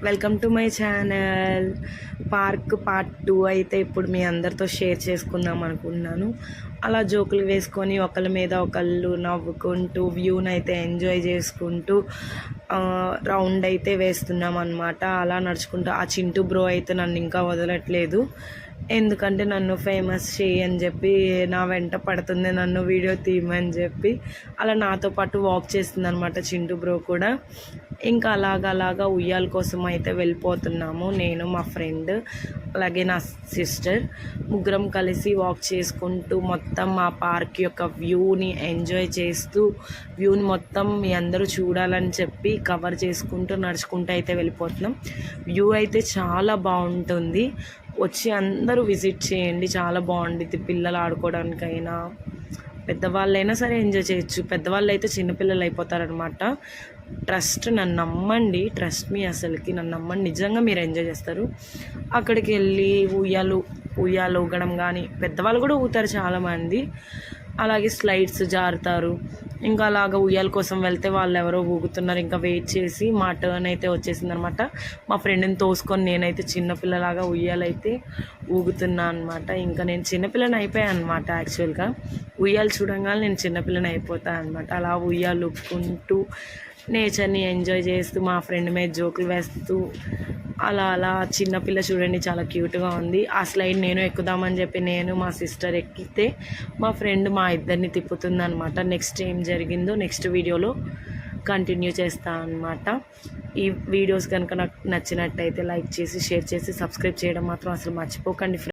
Welcome to my channel. Park part 2 అయితే ఇప్పుడు మీ అందరితో షేర్ చేసుకుందాం అనుకున్నాను. అలా జోకులు వేసుకొని ఒకళ్ళ మీద ఒకళ్ళు నవ్వుకుంటూ వ్యూని అయితే ఎంజాయ్ చేసుకుంటూ రౌండ్ అయితే వేస్తున్నాం అన్నమాట. అలా నడుచుకుంటూ ఆ చింటూ బ్రో అయితే నన్ను ఇంకా వదలట్లేదు. ఎందుకంటే నన్ను ఫేమస్ చేయని చెప్పి నా వెంట పడుతుంది, నన్ను వీడియో తీయమని చెప్పి అలా నాతో పాటు వాక్ చేస్తుంది అనమాట చింటూ బ్రో కూడా. ఇంకా అలాగా ఉయ్యాల కోసం అయితే వెళ్ళిపోతున్నాము. నేను, మా ఫ్రెండ్, అలాగే నా సిస్టర్ ముగ్గురం కలిసి వాక్ చేసుకుంటూ మొత్తం మా పార్క్ యొక్క వ్యూని ఎంజాయ్ చేస్తూ వ్యూని మొత్తం మీ అందరూ చూడాలని చెప్పి కవర్ చేసుకుంటూ నడుచుకుంటూ అయితే వెళ్ళిపోతున్నాం. వ్యూ అయితే చాలా బాగుంటుంది, వచ్చి అందరూ విజిట్ చేయండి. చాలా బాగుంటుంది, పిల్లలు ఆడుకోవడానికైనా పెద్దవాళ్ళైనా సరే ఎంజాయ్ చేయొచ్చు. పెద్దవాళ్ళు అయితే చిన్నపిల్లలు అయిపోతారనమాట. నన్ను నమ్మండి, ట్రస్ట్ మీ, అసలుకి నన్ను నమ్మండి, నిజంగా మీరు ఎంజాయ్ చేస్తారు. అక్కడికి వెళ్ళి ఉయ్యాలు ఊగడం కానీ, పెద్దవాళ్ళు కూడా ఊగుతారు చాలామంది. అలాగే స్లైడ్స్ జారుతారు. ఇంకా అలాగ ఉయ్యాల కోసం వెళ్తే వాళ్ళు ఎవరో ఊగుతున్నారు, ఇంకా వెయిట్ చేసి మా టర్న్ అయితే వచ్చేసింది అనమాట. మా ఫ్రెండ్ని తోసుకొని నేనైతే చిన్నపిల్లలాగా ఉయ్యాలైతే ఊగుతున్నా అనమాట. ఇంకా నేను చిన్నపిల్లని అయిపోయాను అనమాట. యాక్చువల్గా ఉయ్యాలు చూడంగానే నేను చిన్నపిల్లని అయిపోతాను అనమాట. అలా ఉయ్యాలు ఊపుకుంటూ నేచర్ని ఎంజాయ్ చేస్తూ మా ఫ్రెండ్ మీద జోకులు వేస్తూ అలా చిన్నపిల్ల చూడండి చాలా క్యూట్గా ఉంది. ఆ స్లైడ్ నేను ఎక్కుదామని చెప్పి నేను మా సిస్టర్ ఎక్కితే మా ఫ్రెండ్ మా ఇద్దరిని తిప్పుతుంది అనమాట. నెక్స్ట్ ఏం జరిగిందో నెక్స్ట్ వీడియోలో కంటిన్యూ చేస్తాను అనమాట. ఈ వీడియోస్ కనుక నాకు నచ్చినట్టయితే లైక్ చేసి షేర్ చేసి సబ్స్క్రైబ్ చేయడం మాత్రం అసలు మర్చిపోకండి.